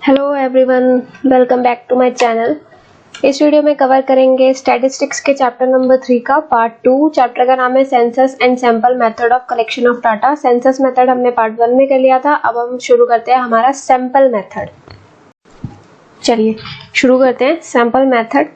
Hello everyone, welcome back to my channel. इस video में cover करेंगे स्टैटिस्टिक्स के चैप्टर नंबर 3 का पार्ट 2। चैप्टर का नाम है census and sample method of collection of data. Census method हमने पार्ट 1 में कर लिया था। अब हम शुरू करते हैं हमारा सैंपल मेथड। चलिए शुरू करते हैं सैंपल मेथड।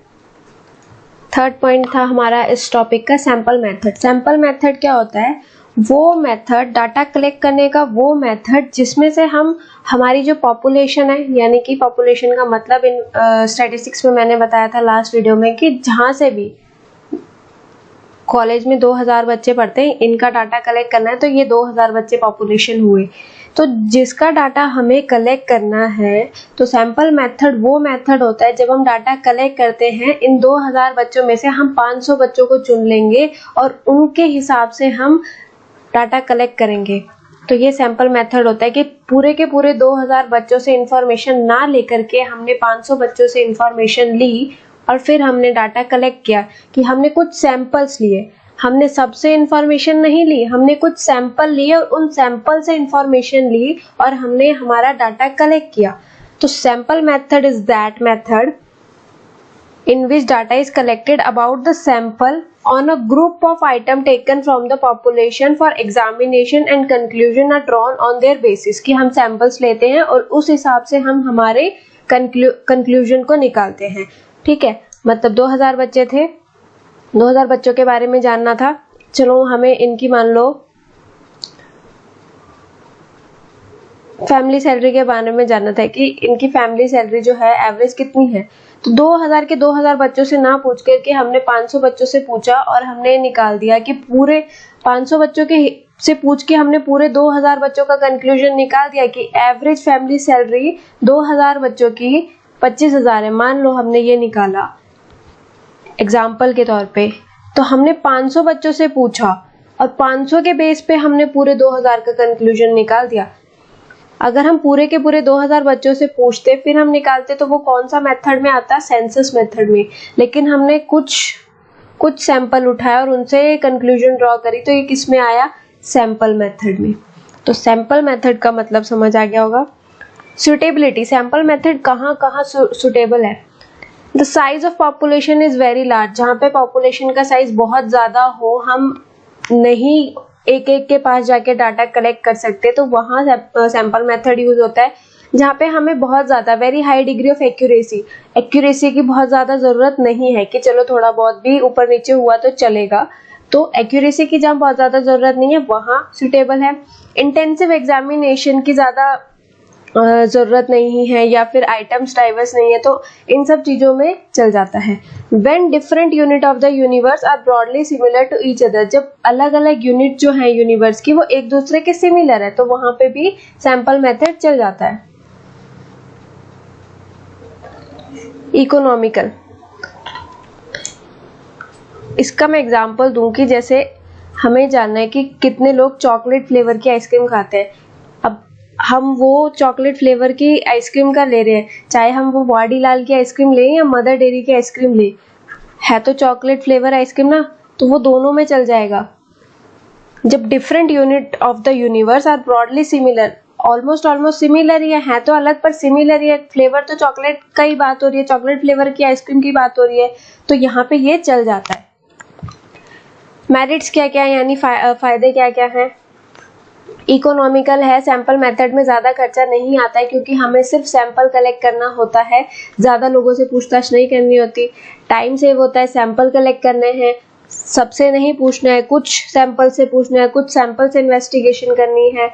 थर्ड पॉइंट था हमारा इस टॉपिक का सैंपल मेथड। सैंपल मेथड क्या होता है? वो मेथड, डाटा कलेक्ट करने का वो मेथड जिसमें से हम हमारी जो पॉपुलेशन है, यानी कि पॉपुलेशन का मतलब इन स्टैटिस्टिक्स में मैंने बताया था लास्ट वीडियो में कि जहाँ से भी कॉलेज में 2000 बच्चे पढ़ते हैं, इनका डाटा कलेक्ट करना है तो ये 2000 बच्चे पॉपुलेशन हुए। तो जिसका डाटा हमें कलेक्ट करना है, तो सैंपल मेथड वो मेथड होता है जब हम डाटा कलेक्ट करते हैं, इन 2000 बच्चों में से हम 500 बच्चों को चुन लेंगे और उनके हिसाब से हम डाटा कलेक्ट करेंगे। तो ये सैंपल मेथड होता है कि पूरे के पूरे 2000 बच्चों से इंफॉर्मेशन ना लेकर के हमने 500 बच्चों से इंफॉर्मेशन ली और फिर हमने डाटा कलेक्ट किया कि हमने कुछ सैंपल्स लिए। हमने सबसे इंफॉर्मेशन नहीं ली, हमने कुछ सैंपल लिए और उन सैंपल से इंफॉर्मेशन ली और हमने हमारा डाटा कलेक्ट किया। तो sample method is that method in which data is collected about the sample on a group of item taken from the population for examination and conclusion are drawn on their basis। कि हम samples लेते हैं और उस हिसाब से हम हमारे कंक्लूजन को निकालते हैं। ठीक है, मतलब 2000 बच्चे थे, 2000 बच्चों के बारे में जानना था। चलो हमें इनकी मान लो फैमिली सैलरी के बारे में जानना था कि इनकी फैमिली सैलरी जो है एवरेज कितनी है। तो 2000 के 2000 बच्चों से ना पूछ करके हमने 500 बच्चों से पूछा और हमने निकाल दिया कि पूरे 500 बच्चों के से पूछ के हमने पूरे 2000 बच्चों का कंक्लूजन निकाल दिया कि एवरेज फैमिली सैलरी 2000 बच्चों की 25,000 है। मान लो हमने ये निकाला एग्जाम्पल के तौर पे। तो हमने 500 बच्चों से पूछा और 500 के बेस पे हमने पूरे 2000 का कंक्लूजन निकाल दिया। अगर हम पूरे के पूरे 2000 बच्चों से पूछते फिर हम निकालते तो वो कौन सा मेथड में आता? सेंसस मेथड में। लेकिन हमने कुछ सैंपल उठाया और उनसे कंक्लूजन ड्रॉ करी, तो ये किस में आया? सैंपल मेथड में। तो सैंपल मेथड का मतलब समझ आ गया होगा। सुटेबिलिटी, सैंपल मेथड कहाँ कहाँ सुटेबल है? The size of population is very large, जहाँ पे पॉपुलेशन का साइज बहुत ज्यादा हो, हम नहीं एक एक के पास जाके डाटा कलेक्ट कर सकते, तो वहाँ सैंपल मेथड यूज होता है। जहाँ पे हमें बहुत ज्यादा very high degree of accuracy की बहुत ज्यादा जरूरत नहीं है कि चलो थोड़ा बहुत भी ऊपर नीचे हुआ तो चलेगा। तो एक्यूरेसी की जहाँ बहुत ज्यादा जरूरत नहीं है वहाँ सुटेबल है। इंटेंसिव एग्जामिनेशन की ज्यादा जरूरत नहीं है या फिर आइटम्स डाइवर्स नहीं है, तो इन सब चीजों में चल जाता है। When different unit of the universe are broadly similar to each other, जब अलग अलग यूनिट जो है यूनिवर्स की वो एक दूसरे के सिमिलर है, तो वहां पे भी सैंपल मेथड चल जाता है। इकोनॉमिकल, इसका मैं एग्जांपल दूं कि जैसे हमें जानना है कि कितने लोग चॉकलेट फ्लेवर की आइसक्रीम खाते हैं। अब हम वो चॉकलेट फ्लेवर की आइसक्रीम का ले रहे हैं, चाहे हम वो वाडीलाल की आइसक्रीम लें या मदर डेयरी की आइसक्रीम लें, है तो चॉकलेट फ्लेवर आइसक्रीम ना, तो वो दोनों में चल जाएगा। जब different unit of the universe are broadly similar, almost similar ही है तो अलग पर सिमिलर ही है। फ्लेवर तो चॉकलेट का ही बात हो रही है, चॉकलेट फ्लेवर की आइसक्रीम की बात हो रही है, तो यहाँ पे ये चल जाता है। मेरिट्स क्या क्या है, यानी फायदे क्या क्या है? इकोनॉमिकल है, सैंपल मेथड में ज्यादा खर्चा नहीं आता है क्योंकि हमें सिर्फ सैंपल कलेक्ट करना होता है, ज्यादा लोगों से पूछताछ नहीं करनी होती। टाइम सेव होता है, सैंपल कलेक्ट करने हैं, सबसे नहीं पूछना है, कुछ सैंपल से पूछना है, कुछ सैंपल से इन्वेस्टिगेशन करनी है।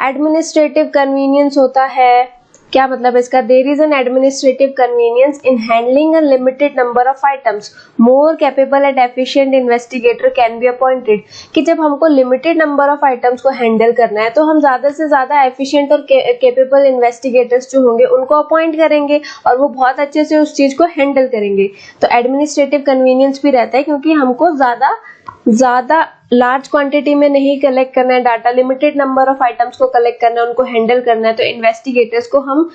एडमिनिस्ट्रेटिव कन्वीनियंस होता है। क्या मतलब इसका? There is an administrative convenience in handling a limited number of items, more capable and efficient investigator can be appointed. कि जब हमको लिमिटेड नंबर ऑफ आइटम्स को हैंडल करना है तो हम ज्यादा से ज्यादा एफिशिएंट और कैपेबल इन्वेस्टिगेटर्स जो होंगे उनको अपॉइंट करेंगे और वो बहुत अच्छे से उस चीज को हैंडल करेंगे। तो एडमिनिस्ट्रेटिव कन्वीनियंस भी रहता है क्योंकि हमको ज्यादा लार्ज क्वांटिटी में नहीं कलेक्ट करना है data, limited number of items को कलेक्ट करना है, उनको हैंडल करना है, तो इन्वेस्टिगेटर्स को हम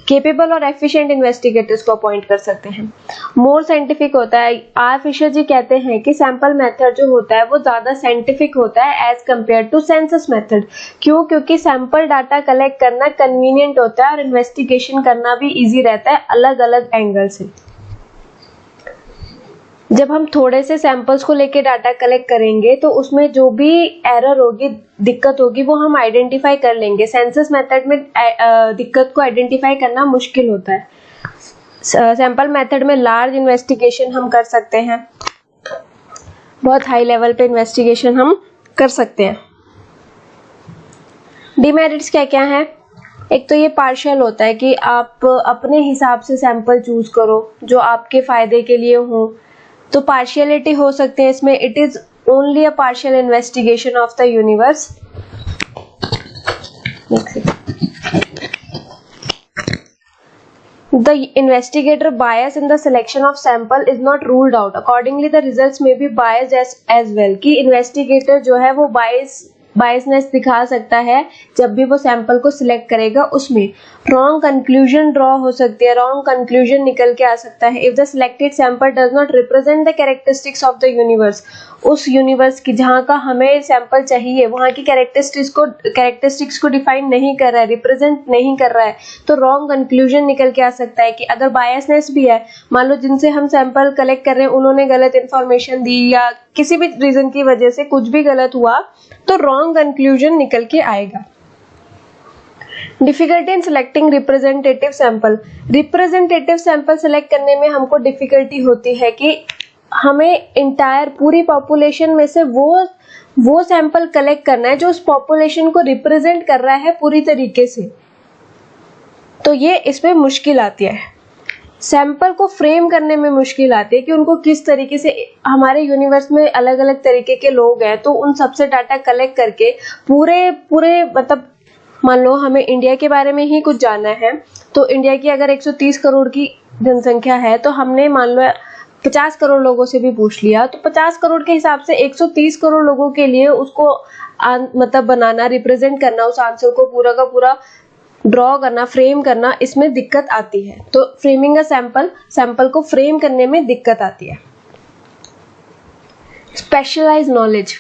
केपेबल और एफिशिएंट इन्वेस्टिगेटर्स को अपॉइंट कर सकते हैं। मोर साइंटिफिक होता है। आर फिशर जी कहते हैं कि सैंपल मेथड जो होता है वो ज्यादा साइंटिफिक होता है as compare to census method. क्यों? क्योंकि सैंपल डाटा कलेक्ट करना कन्वीनियंट होता है और इन्वेस्टिगेशन करना भी इजी रहता है अलग अलग एंगल से। जब हम थोड़े से सैंपल्स को लेके डाटा कलेक्ट करेंगे तो उसमें जो भी एरर होगी, दिक्कत होगी, वो हम आइडेंटिफाई कर लेंगे। सेंसस मेथड में दिक्कत को आइडेंटिफाई करना मुश्किल होता है। सैंपल मेथड में लार्ज इन्वेस्टिगेशन हम कर सकते हैं, बहुत हाई लेवल पे इन्वेस्टिगेशन हम कर सकते हैं। डिमेरिट्स क्या क्या है? एक तो ये पार्शियल होता है कि आप अपने हिसाब से सैंपल चूज करो जो आपके फायदे के लिए हो, तो पार्शियलिटी हो सकते हैं इसमें। It is only a partial investigation of the universe. The investigator bias in the selection of sample is not ruled out. Accordingly, the results may be biased as well. कि investigator जो है वो biasness दिखा सकता है जब भी वो सैंपल को सिलेक्ट करेगा। उसमें रॉन्ग कंक्लूजन ड्रॉ हो सकती है, रॉन्ग कंक्लूजन निकल के आ सकता है। If the selected sample does not represent the characteristics of the universe, उस यूनिवर्स की जहाँ का हमें सैंपल चाहिए वहाँ की कैरेक्टरिस्टिक्स को डिफाइन नहीं कर रहा है, रिप्रेजेंट नहीं कर रहा है, तो रॉन्ग कंक्लूजन निकल के आ सकता है। कि अगर बायसनेस भी है, मान लो जिनसे हम सैंपल कलेक्ट कर रहे हैं उन्होंने गलत इन्फॉर्मेशन दी या किसी भी रीजन की वजह से कुछ भी गलत हुआ, तो रॉन्ग कंक्लूजन निकल के आएगा। Difficulty in selecting representative sample. Representative sample select करने में हमको डिफिकल्टी होती है कि हमें इंटायर पूरी पॉपुलेशन में से वो सैंपल कलेक्ट करना है जो उस पॉपुलेशन को रिप्रेजेंट कर रहा है पूरी तरीके से, तो ये इसमें मुश्किल आती है। सैंपल को फ्रेम करने में मुश्किल आती है कि उनको किस तरीके से, हमारे यूनिवर्स में अलग अलग तरीके के लोग हैं, तो उन सबसे डाटा कलेक्ट करके पूरे मतलब मान लो हमें इंडिया के बारे में ही कुछ जानना है, तो इंडिया की अगर 130 करोड़ की जनसंख्या है तो हमने मान लो 50 करोड़ लोगों से भी पूछ लिया, तो 50 करोड़ के हिसाब से 130 करोड़ लोगों के लिए उसको मतलब बनाना, रिप्रेजेंट करना, उस आंसर को पूरा का पूरा ड्रॉ करना, फ्रेम करना, इसमें दिक्कत आती है। तो फ्रेमिंग अ सैंपल को फ्रेम करने में दिक्कत आती है। Specialise knowledge.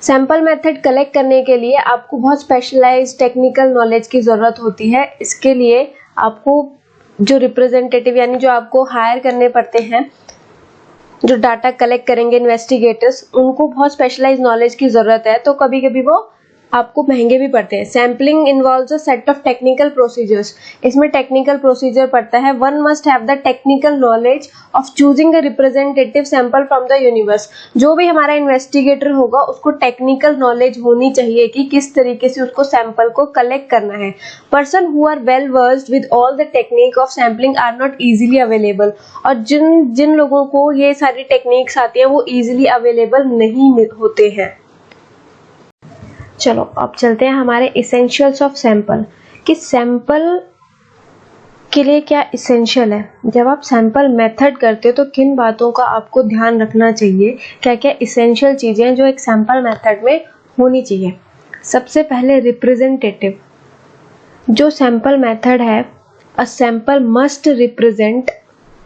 Sample method collect करने के लिए आपको बहुत स्पेशलाइज टेक्निकल नॉलेज की जरूरत होती है। इसके लिए आपको जो रिप्रेजेंटेटिव यानी जो आपको हायर करने पड़ते हैं, जो डाटा कलेक्ट करेंगे इन्वेस्टिगेटर्स, उनको बहुत स्पेशलाइज नॉलेज की जरूरत है, तो कभी कभी वो आपको महंगे भी पड़ते हैं। Sampling involves a set of technical procedures. इसमें टेक्निकल प्रोसीजर पड़ता है। One must have the technical knowledge of choosing a representative sample from the universe. जो भी हमारा इन्वेस्टिगेटर होगा उसको टेक्निकल नॉलेज होनी चाहिए कि किस तरीके से उसको सैंपल को कलेक्ट करना है। Person who are well versed with all the technique of sampling are not easily available. और जिन लोगों को ये सारी टेक्निक्स आती है वो इजीली अवेलेबल नहीं होते हैं। चलो अब चलते हैं हमारे इसेंशियल्स ऑफ सैंपल, कि सैंपल के लिए क्या इसेंशियल है। जब आप सैंपल मेथड करते हो तो किन बातों का आपको ध्यान रखना चाहिए, क्या क्या इसेंशियल चीजें जो एक सैंपल मेथड में होनी चाहिए। सबसे पहले रिप्रेजेंटेटिव। जो सैंपल मेथड है, a sample must represent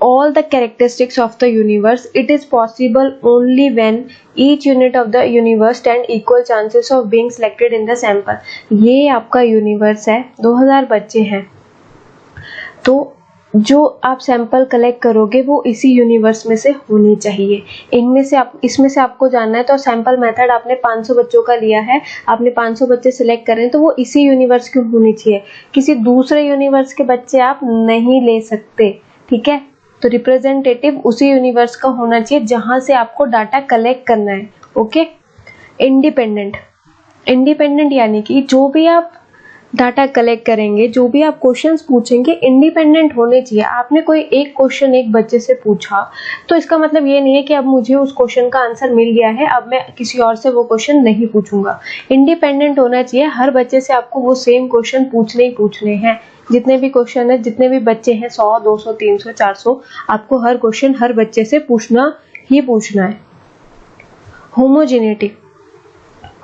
all the characteristics of the universe. It is possible only when each unit of the universe stand equal chances of being selected in the sample. ये आपका universe है, 2000 बच्चे हैं, तो जो आप sample collect करोगे वो इसी यूनिवर्स में से होनी चाहिए। इसमें से आपको जानना है, तो सैंपल मेथड आपने 500 बच्चों का लिया है, आपने 500 बच्चे सिलेक्ट करें, तो वो इसी यूनिवर्स की होनी चाहिए। किसी दूसरे यूनिवर्स के बच्चे आप नहीं ले सकते, ठीक है। तो रिप्रेजेंटेटिव उसी यूनिवर्स का होना चाहिए जहां से आपको डाटा कलेक्ट करना है, ओके। इंडिपेंडेंट यानी कि जो भी आप डाटा कलेक्ट करेंगे, जो भी आप क्वेश्चंस पूछेंगे, इंडिपेंडेंट होने चाहिए। आपने कोई एक क्वेश्चन एक बच्चे से पूछा तो इसका मतलब ये नहीं है कि अब मुझे उस क्वेश्चन का आंसर मिल गया है, अब मैं किसी और से वो क्वेश्चन नहीं पूछूंगा। इंडिपेंडेंट होना चाहिए। हर बच्चे से आपको वो सेम क्वेश्चन पूछने ही पूछने हैं। जितने भी क्वेश्चन है, जितने भी बच्चे हैं, 100, 200, 300, 400, आपको हर क्वेश्चन हर बच्चे से पूछना ही पूछना है।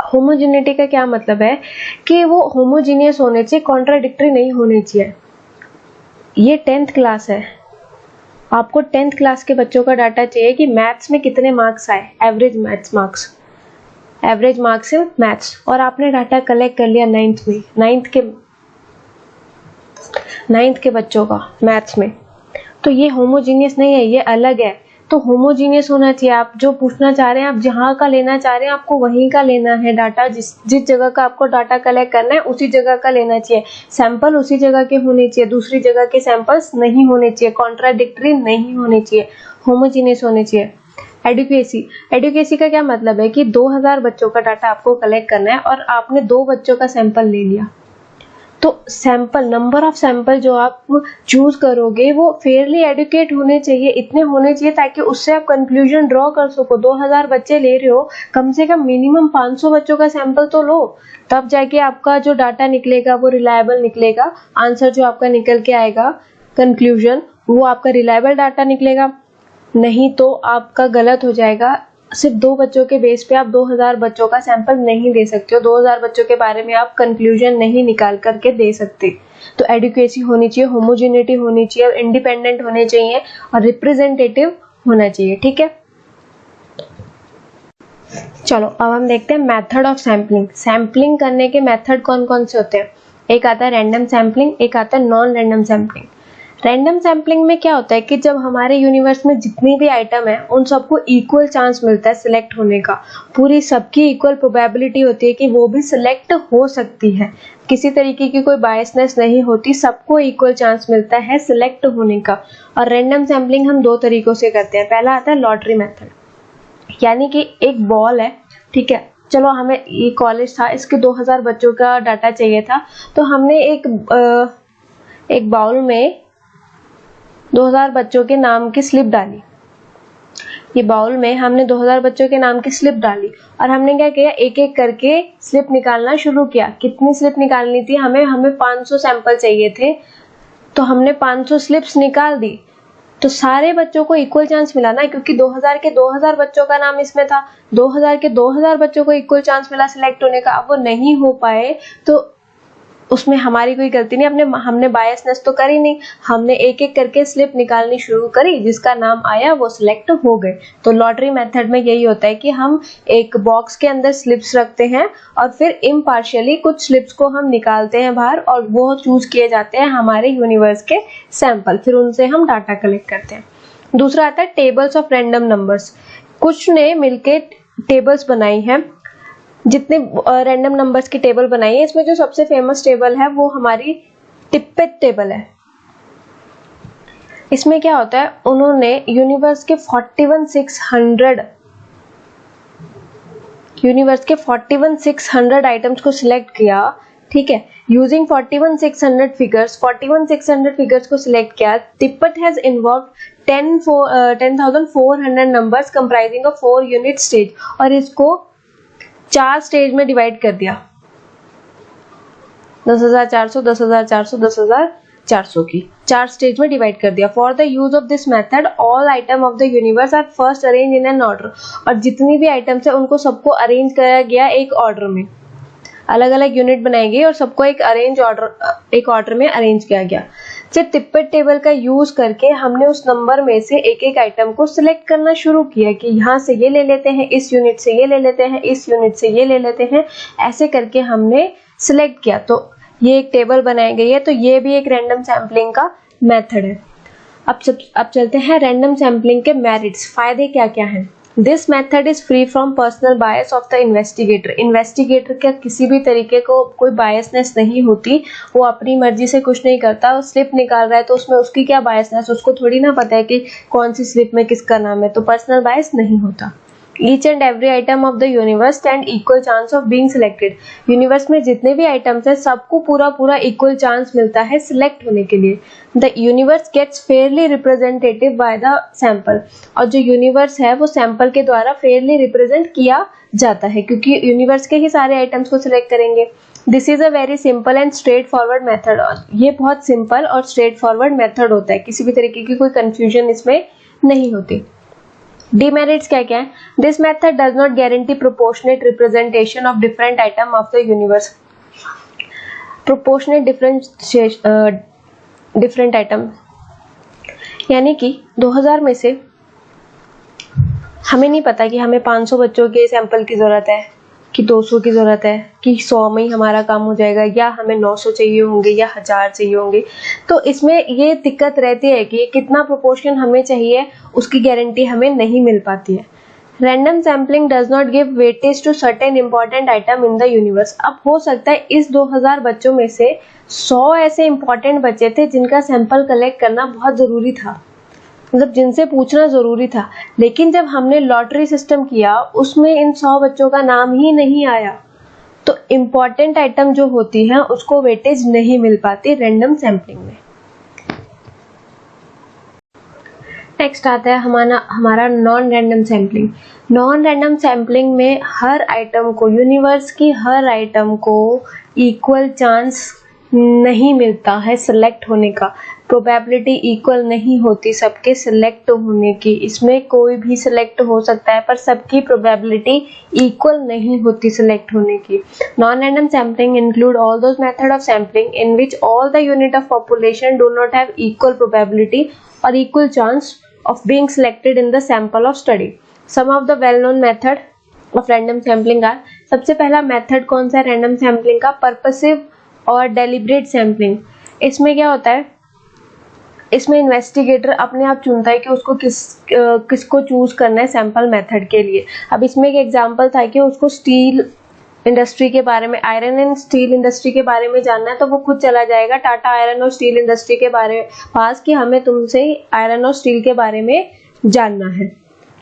होमोजेनिटी का क्या मतलब है कि वो होमोजीनियस होने चाहिए, कॉन्ट्राडिक्टरी नहीं होने चाहिए। ये 10th क्लास है, आपको 10th क्लास के बच्चों का डाटा चाहिए कि मैथ्स में कितने मार्क्स आए, एवरेज मार्क्स है मैथ्स, और आपने डाटा कलेक्ट कर लिया 9th में, 9th के बच्चों का मैथ्स में, तो ये होमोजीनियस नहीं है, ये अलग है। तो होमोजीनियस होना चाहिए। आप जो पूछना चाह रहे हैं, आप जहाँ का लेना चाह रहे हैं, आपको वहीं का लेना है डाटा, जिस जगह का आपको डाटा कलेक्ट करना है उसी जगह का लेना चाहिए। सैंपल उसी जगह के होने चाहिए, दूसरी जगह के सैंपल्स नहीं होने चाहिए, कॉन्ट्राडिक्टरी नहीं होने चाहिए, होमोजीनियस होने चाहिए। एडुकेसी का क्या मतलब है कि 2000 बच्चों का डाटा आपको कलेक्ट करना है और आपने 2 बच्चों का सैंपल ले लिया, तो सैंपल, नंबर ऑफ सैंपल जो आप चूज करोगे वो फेयरली एडुकेट होने चाहिए, इतने होने चाहिए ताकि उससे आप कंक्लूजन ड्रॉ कर सको। 2000 बच्चे ले रहे हो, कम से कम मिनिमम 500 बच्चों का सैंपल तो लो, तब जाके आपका जो डाटा निकलेगा वो रिलायबल निकलेगा। आंसर जो आपका निकल के आएगा, कंक्लूजन, वो आपका रिलायबल डाटा निकलेगा, नहीं तो आपका गलत हो जाएगा। सिर्फ 2 बच्चों के बेस पे आप 2000 बच्चों का सैंपल नहीं दे सकते हो, 2000 बच्चों के बारे में आप कंक्लूजन नहीं निकाल करके दे सकते। तो एडुकेसी होनी चाहिए, होमोजेनिटी होनी चाहिए, इंडिपेंडेंट होने चाहिए और रिप्रेजेंटेटिव होना चाहिए। ठीक है, चलो अब हम देखते हैं मेथड ऑफ सैम्पलिंग। सैम्पलिंग करने के मेथड कौन कौन से होते हैं? एक आता है रैंडम सैम्पलिंग, एक आता है non random sampling. Random sampling में क्या होता है कि जब हमारे यूनिवर्स में जितनी भी आइटम है उन सबको इक्वल चांस मिलता है सिलेक्ट होने का, पूरी सबकी इक्वल प्रोबेबिलिटी होती है कि वो भी सिलेक्ट हो सकती है, किसी तरीके की कोई बायसनेस नहीं होती, सबको इक्वल चांस मिलता है सिलेक्ट होने का। और रैंडम सैम्पलिंग हम 2 तरीकों से करते हैं। पहला आता है लॉटरी मेथड, यानी कि एक बॉल है, ठीक है, चलो हमें ये कॉलेज था, इसके 2000 बच्चों का डाटा चाहिए था, तो हमने एक बाउल में 2000 बच्चों के नाम की स्लिप डाली। ये बाउल में हमने 2000 बच्चों के नाम की स्लिप डाली और हमने क्या किया, एक एक करके स्लिप निकालना शुरू किया। कितनी स्लिप निकालनी थी? हमें 500 सैंपल चाहिए थे, तो हमने 500 स्लिप्स निकाल दी। तो सारे बच्चों को इक्वल चांस मिला ना, क्योंकि 2000 के 2000 बच्चों का नाम इसमें था, 2000 के 2000 बच्चों को इक्वल चांस मिला सिलेक्ट होने का। अब वो नहीं हो पाए तो उसमें हमारी कोई गलती नहीं, हमने बायसनेस तो करी नहीं, हमने एक एक करके स्लिप निकालनी शुरू करी, जिसका नाम आया वो सिलेक्ट हो गए। तो लॉटरी मेथड में यही होता है कि हम एक बॉक्स के अंदर स्लिप्स रखते हैं और फिर इम्पार्शियली कुछ स्लिप्स को हम निकालते हैं बाहर और वो चूज किए जाते हैं हमारे यूनिवर्स के सैंपल, फिर उनसे हम डाटा कलेक्ट करते हैं। दूसरा आता है टेबल्स ऑफ रैंडम नंबर्स। कुछ ने मिलके टेबल्स बनाई है, जितने रैंडम नंबर्स की टेबल बनाई है, इसमें जो सबसे फेमस टेबल है वो हमारी टिप्पेट टेबल है। इसमें क्या होता है, उन्होंने यूनिवर्स के 41600 आइटम्स को सिलेक्ट किया, ठीक है, यूजिंग 41600 फिगर्स को सिलेक्ट किया। Tippett has involve 10,400 numbers comprising of 4 unit stage, और इसको 4 स्टेज में डिवाइड कर दिया, 10,400, 10,400, 10,400 की 4 स्टेज में डिवाइड कर दिया। For the use of this method all item of the universe are first arrange in an order, और जितनी भी आइटम्स है उनको सबको अरेंज किया गया एक ऑर्डर में, अलग अलग यूनिट बनाई गई और सबको एक ऑर्डर में अरेंज किया गया। फिर टिप्पेट टेबल का यूज करके हमने उस नंबर में से एक एक आइटम को सिलेक्ट करना शुरू किया कि यहाँ से ये ले लेते हैं, इस यूनिट से ये ले लेते हैं, इस यूनिट से ये ले लेते हैं, ऐसे करके हमने सिलेक्ट किया। तो ये एक टेबल बनाई गई है, तो ये भी एक रैंडम सैम्पलिंग का मेथड है। अब चलते हैं रैंडम सैम्पलिंग के मेरिट्स, फायदे क्या क्या हैं। This method is free from personal bias of the investigator. Investigator का किसी भी तरीके को कोई बायसनेस नहीं होती, वो अपनी मर्जी से कुछ नहीं करता। वो स्लिप निकाल रहा है तो उसमें उसकी क्या बायसनेस, उसको थोड़ी ना पता है कि कौन सी स्लिप में किसका नाम है, तो पर्सनल बायस नहीं होता। Each and every item of the universe stand equal chance of being selected. Universe में जितने भी आइटम्स हैं सबको पूरा इक्वल चांस मिलता है सिलेक्ट होने के लिए। The universe gets fairly representative by the sample. और जो यूनिवर्स है वो सैंपल के द्वारा फेयरली रिप्रेजेंट किया जाता है, क्योंकि यूनिवर्स के ही सारे आइटम्स को सिलेक्ट करेंगे। This is a very simple and straight forward method. ये बहुत सिंपल और स्ट्रेट फॉरवर्ड मेथड होता है, किसी भी तरीके की कोई कंफ्यूजन इसमें नहीं होती। डिमेरिट्स क्या क्या है? This method does not guarantee proportionate representation of different item of the universe. Proportionate different item, यानी कि 2000 में से हमें नहीं पता कि हमें 500 बच्चों के सैंपल की ज़रूरत है कि 200 की ज़रूरत है कि 100 में ही हमारा काम हो जाएगा, या हमें 900 चाहिए होंगे या 1000 चाहिए होंगे। तो इसमें ये दिक्कत रहती है कि कितना प्रोपोर्शन हमें चाहिए, उसकी गारंटी हमें नहीं मिल पाती है। Random sampling does not give weightage to certain important item in the universe. अब हो सकता है इस 2000 बच्चों में से 100 ऐसे इंपॉर्टेंट बच्चे थे जिनका सैंपल कलेक्ट करना बहुत ज़रूरी था, मतलब जिनसे पूछना जरूरी था, लेकिन जब हमने लॉटरी सिस्टम किया उसमें इन 100 बच्चों का नाम ही नहीं आया, तो इम्पॉर्टेंट आइटम जो होती है उसको वेटेज नहीं मिल पाती रैंडम सैम्पलिंग में। नेक्स्ट आता है हमारा non random sampling. Non random sampling में हर आइटम को, यूनिवर्स की हर आइटम को इक्वल चांस नहीं मिलता है सिलेक्ट होने का, प्रोबेबिलिटी इक्वल नहीं होती सबके सिलेक्ट होने की। इसमें कोई भी सिलेक्ट हो सकता है पर सबकी प्रोबेबिलिटी इक्वल नहीं होती सिलेक्ट होने की। Non random sampling include all those method of sampling in which all the unit of population do not have equal probability और equal chance of being selected in the sample of study. Some of the well-known method of random sampling are, सबसे पहला method कौन सा है random sampling का? Purposive और deliberate sampling. इसमें क्या होता है, इसमें इन्वेस्टिगेटर अपने आप चुनता है कि उसको किसको चूज करना है सैंपल मेथड के लिए। अब इसमें एक एग्जांपल था कि उसको स्टील इंडस्ट्री के बारे में, आयरन एंड स्टील इंडस्ट्री के बारे में जानना है, तो वो खुद चला जाएगा टाटा आयरन और स्टील इंडस्ट्री के पास कि हमें तुमसे आयरन और स्टील के बारे में जानना है,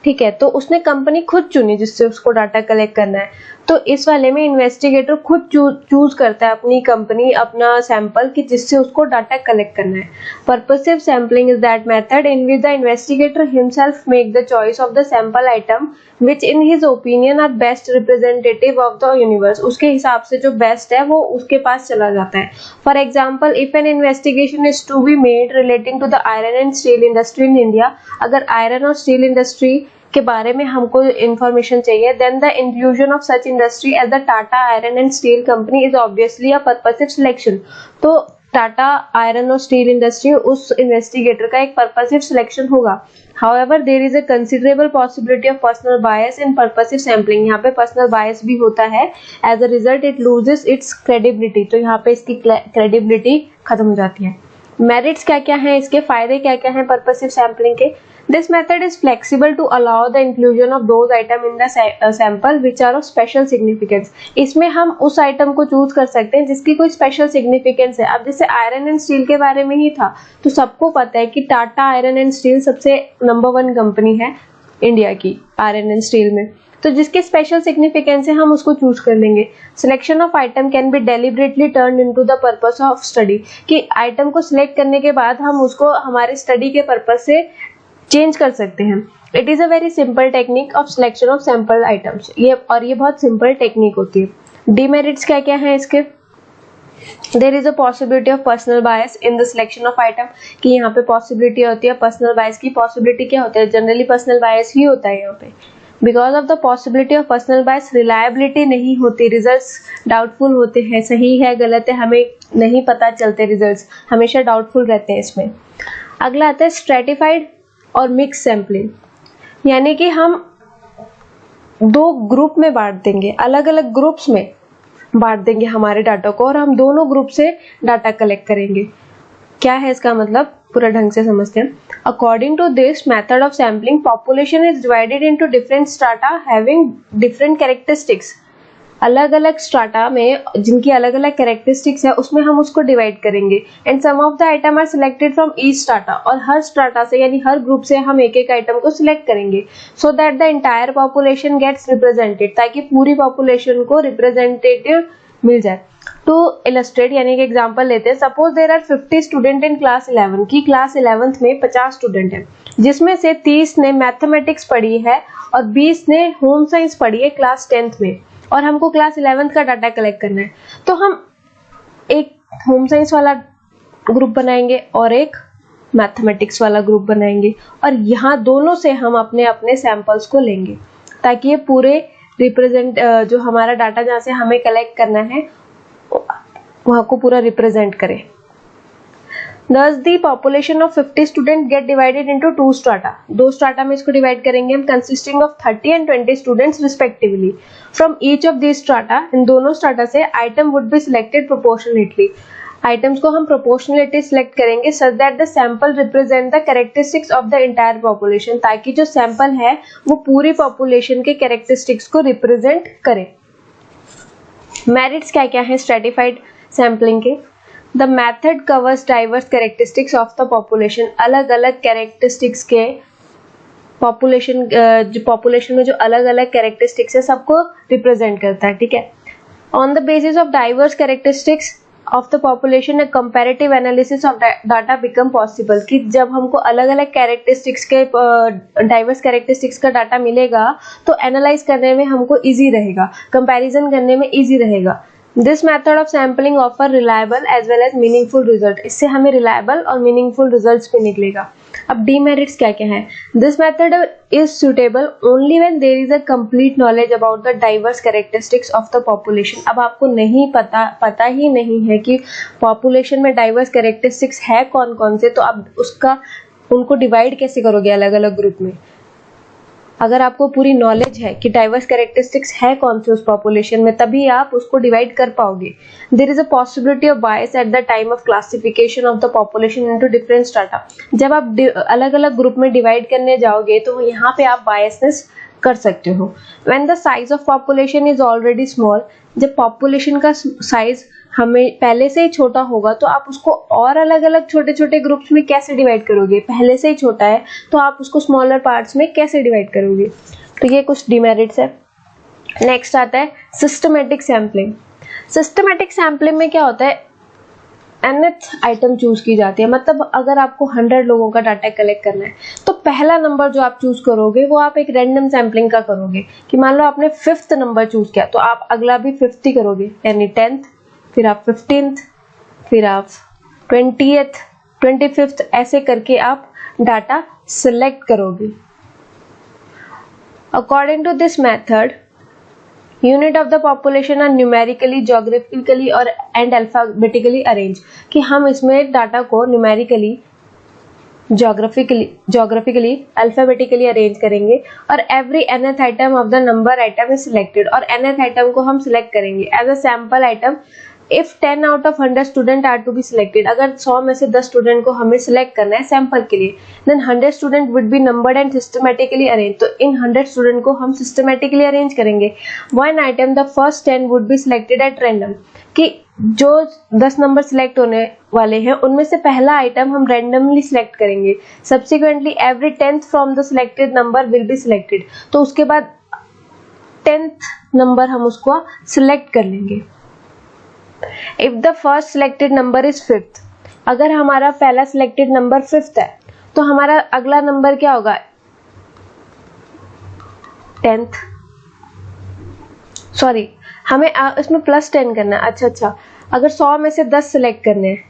ठीक है। तो उसने कंपनी खुद चुनी जिससे उसको डाटा कलेक्ट करना है। तो इस वाले में इन्वेस्टिगेटर खुद चूज करता है अपनी कंपनी, अपना सैंपल कि जिससे उसको डाटा कलेक्ट करना है। Purposive sampling is that method in which the investigator himself make the choice of the sample item which in his opinion are best representative of the universe. उसके हिसाब से जो बेस्ट है वो उसके पास चला जाता है। For example, if an investigation is to be made relating to the iron and steel industry in India, अगर आयरन और स्टील इंडस्ट्री के बारे में हमको इंफॉर्मेशन चाहिए, then the inclusion of such industry as the Tata iron and steel company is obviously a purposive selection. तो Tata iron और steel industry उस इन्वेस्टिगेटर का एक पर्पसिव सिलेक्शन होगा। However, there is a considerable possibility of personal bias in purposive sampling. यहाँ पे personal bias भी होता है, as a result it loses its credibility. तो यहाँ पे इसकी credibility खत्म हो जाती है। Merits क्या क्या हैं, इसके फायदे क्या क्या हैं purposive sampling के? This method is flexible to allow the inclusion of those items in the sample which are of special significance. इसमें हम उस आइटम को चूज कर सकते हैं जिसकी कोई स्पेशल सिग्निफिकेंस है। अब जैसे आयरन एंड स्टील के बारे में ही था, तो सबको पता है कि टाटा आयरन एंड स्टील सबसे नंबर 1 कंपनी है इंडिया की आयरन एंड स्टील में, तो जिसके स्पेशल सिग्निफिकेंस है हम उसको चूज कर लेंगे। Selection of item can be deliberately turn into the purpose of study, कि आइटम को सिलेक्ट करने के बाद हम उसको हमारे स्टडी के पर्पस से चेंज कर सकते हैं। It is a very simple technique of selection of sample items. ये बहुत सिंपल टेक्निक होती है। डीमेरिट्स क्या क्या है इसके? There is a possibility of personal bias in the selection of item, कि यहाँ पे पॉसिबिलिटी होती है पर्सनल बायस की। पॉसिबिलिटी क्या होता है? जनरली पर्सनल बायस ही होता है यहाँ पे। Because of the possibility of personal bias reliability नहीं होती, रिजल्ट्स डाउटफुल होते हैं, सही है गलत है हमें नहीं पता चलते, रिजल्ट्स हमेशा डाउटफुल रहते हैं इसमें। अगला आता है स्ट्रेटिफाइड और मिक्स सैम्पलिंग, यानी कि हम 2 ग्रुप में बांट देंगे, अलग अलग ग्रुप्स में बांट देंगे हमारे डाटा को और हम दोनों ग्रुप से डाटा कलेक्ट करेंगे। क्या है इसका मतलब? पूरा ढंग से समझते हैं। According to this method of sampling, population is divided into different strata having different characteristics. अलग अलग स्ट्राटा में जिनकी अलग अलग कैरेक्टरिस्टिक्स है उसमें हम उसको डिवाइड करेंगे। And some of the item are selected from each strata, और हर स्ट्राटा से यानी हर ग्रुप से हम एक एक आइटम को सिलेक्ट करेंगे, so that the entire population gets represented, ताकि पूरी पॉपुलेशन को रिप्रेजेंटेटिव मिल जाए। टू इलस्ट्रेट, यानी कि एग्जांपल लेते हैं, suppose there are 50 student in class 11 की क्लास 11th में 50 स्टूडेंट है, जिसमें से 30 ने मैथमेटिक्स पढ़ी है और 20 ने होम साइंस पढ़ी है क्लास 10th में, और हमको क्लास 11th का डाटा कलेक्ट करना है। तो हम एक होम साइंस वाला ग्रुप बनाएंगे और एक मैथमेटिक्स वाला ग्रुप बनाएंगे, और यहाँ दोनों से हम अपने अपने सैंपल्स को लेंगे ताकि ये पूरे रिप्रेजेंट जो हमारा डाटा जहाँ से हमें कलेक्ट करना है वहाँ को पूरा रिप्रेजेंट करे। Thus the population of 50 students get divided into two strata. दो strata में इसको divide करेंगे हम, consisting of 30 and 20 students respectively. From each of these strata, इन दोनों strata से item would be selected proportionately. Items को हम proportionately select करेंगे such that the sample represent the characteristics of the entire population, ताकि जो sample है वो पूरी population के characteristics को represent करे. Merits क्या क्या है stratified sampling के? The method covers diverse characteristics of the population. अलग अलग characteristics के population में जो अलग अलग characteristics है सबको represent करता है, ठीक है. On the basis of diverse characteristics of the population, a comparative analysis of data become possible. कि जब हमको अलग अलग characteristics के diverse characteristics का data मिलेगा तो analyze करने में हमको easy रहेगा, comparison करने में easy रहेगा. This method of sampling offer reliable as well as meaningful result. इससे हमें reliable और meaningful results भी निकलेगा. अब demerits क्या क्या है? This method is suitable only when there is a complete knowledge about the diverse characteristics of the population. अब आपको नहीं पता ही नहीं है कि population में diverse characteristics है कौन कौन से, तो आप उनको divide कैसे करोगे अलग अलग ग्रुप में? अगर आपको पूरी नॉलेज है कि डाइवर्स कैरेक्टरिस्टिक्स है कौन से उस पॉपुलेशन में, तभी आप उसको डिवाइड कर पाओगे. There is a possibility of bias at the time of classification of the population into different strata. जब आप अलग अलग ग्रुप में डिवाइड करने जाओगे तो यहाँ पे आप बायसनेस कर सकते हो. When the size of population is already small, जब पॉपुलेशन का साइज हमें पहले से ही छोटा होगा तो आप उसको और अलग अलग छोटे छोटे ग्रुप्स में कैसे डिवाइड करोगे? पहले से ही छोटा है तो आप उसको स्मॉलर पार्ट्स में कैसे डिवाइड करोगे? तो ये कुछ डिमेरिट्स है. नेक्स्ट आता है सिस्टमेटिक सैम्पलिंग. सिस्टमेटिक सैम्पलिंग में क्या होता है? nth आइटम चूज की जाती है. मतलब अगर आपको 100 लोगों का डाटा कलेक्ट करना है तो पहला नंबर जो आप चूज करोगे वो आप एक रैंडम सैम्पलिंग का करोगे. कि मान लो आपने 5th नंबर चूज किया तो आप अगला भी 5th ही करोगे, यानी 10th, फिर आप 15th, फिर आप 20th, 25th, ऐसे करके आप डाटा सिलेक्ट करोगे. According to this method, unit of the population are numerically, geographically और एंड अल्फाबेटिकली अरेंज. कि हम इसमें डाटा को न्यूमेरिकली, जोग्राफिकली, अल्फाबेटिकली अरेंज करेंगे और every nth item of the number item is selected. और nth आइटम को हम सिलेक्ट करेंगे as a sample item. If 10 out of 100 student are to be selected, अगर 100 में से 10 स्टूडेंट को हमें सिलेक्ट करना है सैंपल के लिए, then 100 student would be numbered and systematically arranged. तो इन 100 स्टूडेंट को हम systematically अरेंज करेंगे. One item, the first 10 would be selected at random. कि जो 10 नंबर सिलेक्ट होने वाले हैं उनमें से पहला आइटम हम रैंडमली सिलेक्ट करेंगे. Subsequently, every 10th from the selected number will be selected. तो उसके बाद 10th नंबर हम उसको सिलेक्ट कर लेंगे. If the first selected number is 5th, अगर हमारा पहला selected number 5th है तो हमारा अगला नंबर क्या होगा? 10th. सॉरी, हमें इसमें +10 करना है. अच्छा, अगर 100 में से 10 सिलेक्ट करने हैं,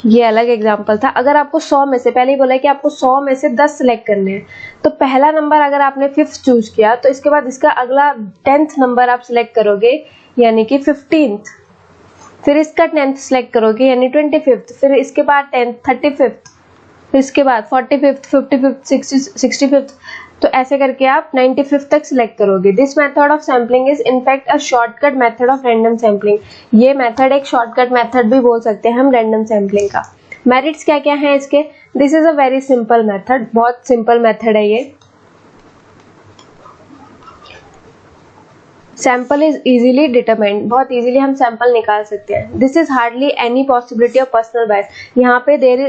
ये अलग एग्जांपल था. अगर आपको 100 में से, पहले ही बोला है कि आपको 100 में से 10 सिलेक्ट करने हैं, तो पहला नंबर अगर आपने 5th चूज किया तो इसके बाद इसका अगला 10th नंबर आप सिलेक्ट करोगे यानी कि 15th. फिर इसका 10th सिलेक्ट करोगे यानी 25th. फिर इसके बाद 10th, 35th, फिर इसके बाद 45th, 55th, 65th. तो ऐसे करके आप 95th तक सिलेक्ट करोगे. This method of sampling is in fact a shortcut method of random sampling. ये मेथड एक शॉर्टकट मेथड भी बोल सकते हैं हम रैंडम सैम्पलिंग का. मेरिट्स क्या क्या है इसके? This is a very simple method. बहुत सिंपल मेथड है ये. Sample is easily determined. बहुत इजीली हम सैंपल निकाल सकते हैं. This is hardly any possibility of personal बायस. यहाँ पे देर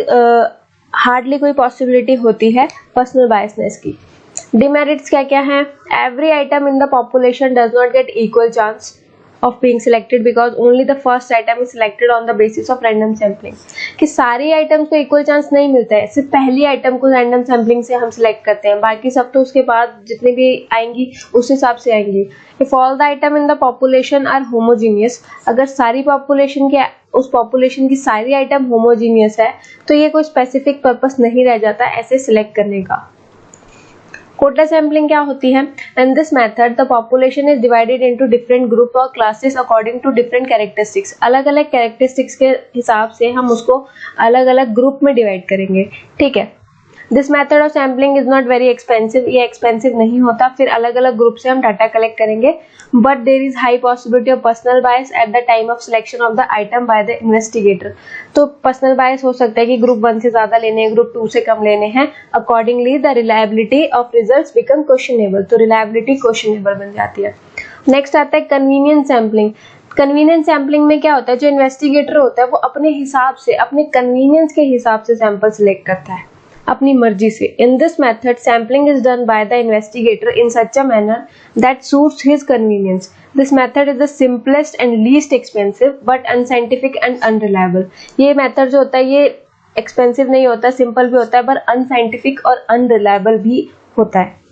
हार्डली कोई पॉसिबिलिटी होती है पर्सनल बायसनेस की. डिमेरिट्स क्या क्या है? Every item in the population does not get equal chance of being selected because only the first item is selected on the basis of random sampling. कि सारी items को equal chance नहीं मिलता है, सिर्फ पहली आइटम को रैंडम सैम्पलिंग से हम सिलेक्ट करते हैं, बाकी सब तो उसके बाद जितने भी आएंगी उस हिसाब से आएंगी. If all the item in the population are homogeneous, अगर सारी पॉपुलेशन के उस पॉपुलेशन की सारी आइटम होमोजीनियस है तो ये कोई स्पेसिफिक पर्पस नहीं रह जाता ऐसे सिलेक्ट करने का. कोटा सैम्पलिंग क्या होती है? In this method the population is divided into different group और classes according to different characteristics. अलग अलग कैरेक्टरिस्टिक्स के हिसाब से हम उसको अलग अलग ग्रुप में डिवाइड करेंगे, ठीक है। This method of sampling is not very expensive, ये एक्सपेंसिव नहीं होता। फिर अलग अलग ग्रुप से हम डाटा कलेक्ट करेंगे, but there is high possibility of personal bias at the time of selection of the item by the investigator. तो पर्सनल बायस हो सकता है कि ग्रुप 1 से ज्यादा लेने हैं, ग्रुप 2 से कम लेने हैं। Accordingly the reliability of results become questionable, तो रिलायबिलिटी क्वेश्चनेबल बन जाती है। नेक्स्ट आता है कन्वीनियंस सैम्पलिंग। कन्वीनियंस सैम्पलिंग में क्या होता है? जो इन्वेस्टिगेटर होता है वो अपने हिसाब से, अपने कन्वीनियंस के हिसाब से सैंपल सिलेक्ट करता है, अपनी मर्जी से। इन this method sampling is done by the investigator in such a manner that suits his convenience. This method is the simplest and least expensive but unscientific and unreliable. ये method जो होता है ये एक्सपेंसिव नहीं होता, सिंपल भी होता है, पर अनसाइंटिफिक और अनरिलायबल भी होता है।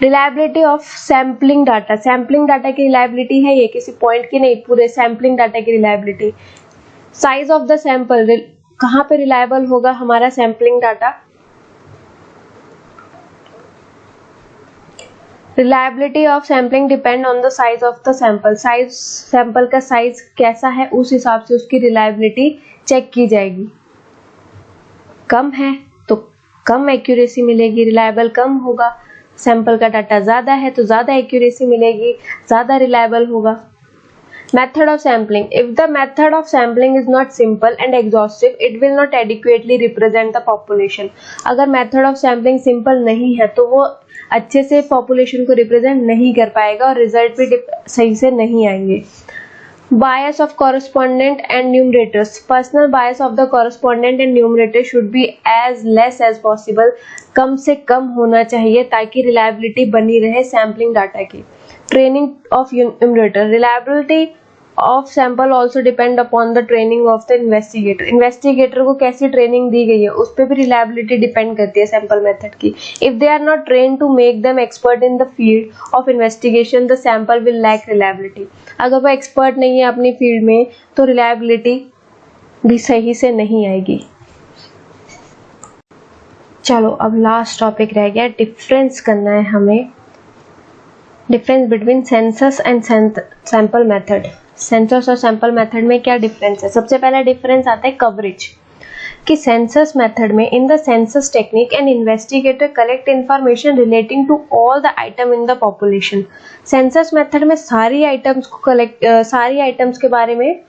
Reliability of sampling data. Sampling data की रिलायबिलिटी है, ये किसी पॉइंट की नहीं, पूरे सैम्पलिंग डाटा की reliability. Size of the sample, कहाँ पे रिलायबल होगा हमारा sampling data? Reliability of sampling depend on the size of the sample. Size, sample का साइज कैसा है उस हिसाब से उसकी रिलायबिलिटी चेक की जाएगी। कम है तो कम एक्यूरेसी मिलेगी, रिलायबल कम होगा। सैंपल का डाटा ज्यादा है तो ज्यादा एक्यूरेसी मिलेगी, ज्यादा रिलायबल होगा। Method of sampling. If the method of sampling is not simple and exhaustive, it will not adequately represent the population. अगर method of sampling simple नहीं है तो वो अच्छे से population को represent नहीं कर पाएगा और result भी सही से नहीं आएंगे। Bias of correspondent and numerators. Personal bias of the correspondent and numerator should be as less as possible. कम से कम होना चाहिए ताकि reliability बनी रहे sampling data की। Training of numerator. Reliability of sample also depend upon the training of the investigator. Investigator को कैसी training दी गई है उस पर भी reliability depend करती है sample method की। If they are not trained to make them expert in the field of investigation, the sample will lack reliability. अगर वो expert नहीं है अपनी field में तो reliability भी सही से नहीं आएगी। चलो अब लास्ट टॉपिक रह गया, डिफरेंस करना है हमें, difference between census and sample method. Census और सैंपल मेथड में क्या डिफरेंस है? सबसे पहला डिफरेंस आता है कवरेज, कि सेंसस मेथड में in the census technique and investigator collect information relating to all the item in the population. Census method में सारी आइटम्स के बारे में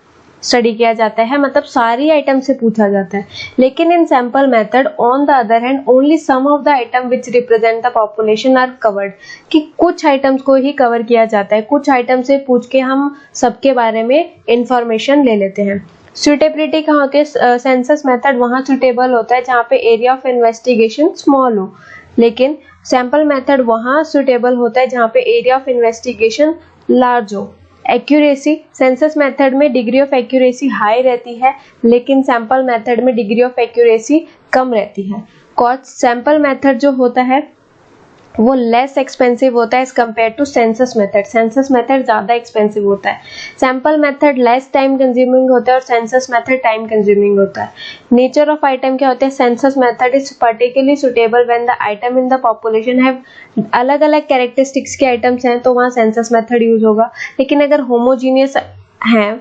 स्टडी किया जाता है, मतलब सारी आइटम से पूछा जाता है। लेकिन in sample method on the other hand only some of the item which represent the population are covered, कि कुछ आइटम्स को ही कवर किया जाता है, कुछ आइटम से पूछ के हम सबके बारे में इंफॉर्मेशन ले लेते हैं। सुटेबिलिटी कहाँ के? सेंसस मेथड वहाँ सुटेबल होता है जहाँ पे एरिया ऑफ इन्वेस्टिगेशन स्मॉल हो, लेकिन सैंपल मेथड वहाँ सुटेबल होता है जहाँ पे एरिया ऑफ इन्वेस्टिगेशन लार्ज हो। एक्यूरेसी, सेंसस मेथड में डिग्री ऑफ एक्यूरेसी हाई रहती है, लेकिन सैंपल मेथड में डिग्री ऑफ एक्यूरेसी कम रहती है। कॉस्ट, सैंपल मेथड जो होता है वो लेस एक्सपेंसिव होता है as compare to census method. Census method ज्यादा एक्सपेंसिव होता है। Sample method less time consuming होता है और सेंसस मेथड टाइम कंज्यूमिंग होता है। नेचर ऑफ आइटम क्या होता है? Census method is particularly suitable when the item in the population have अलग अलग कैरेक्टरिस्टिक्स के आइटम्स हैं तो वहाँ सेंसस मेथड यूज होगा, लेकिन अगर होमोजीनियस हैं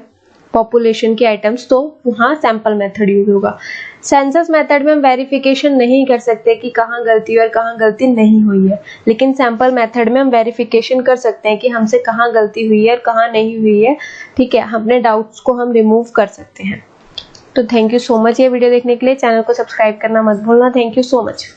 पॉपुलेशन के आइटम्स तो वहाँ सैंपल मेथड यूज होगा। सेंसस मेथड में हम वेरिफिकेशन नहीं कर सकते कि कहाँ गलती और कहाँ गलती नहीं हुई है, लेकिन सैंपल मेथड में हम वेरिफिकेशन कर सकते हैं कि हमसे कहाँ गलती हुई है और कहाँ नहीं हुई है, ठीक है। अपने डाउट्स को हम रिमूव कर सकते हैं। तो थैंक यू सो मच ये वीडियो देखने के लिए। चैनल को सब्सक्राइब करना मत भूलना। Thank you so much.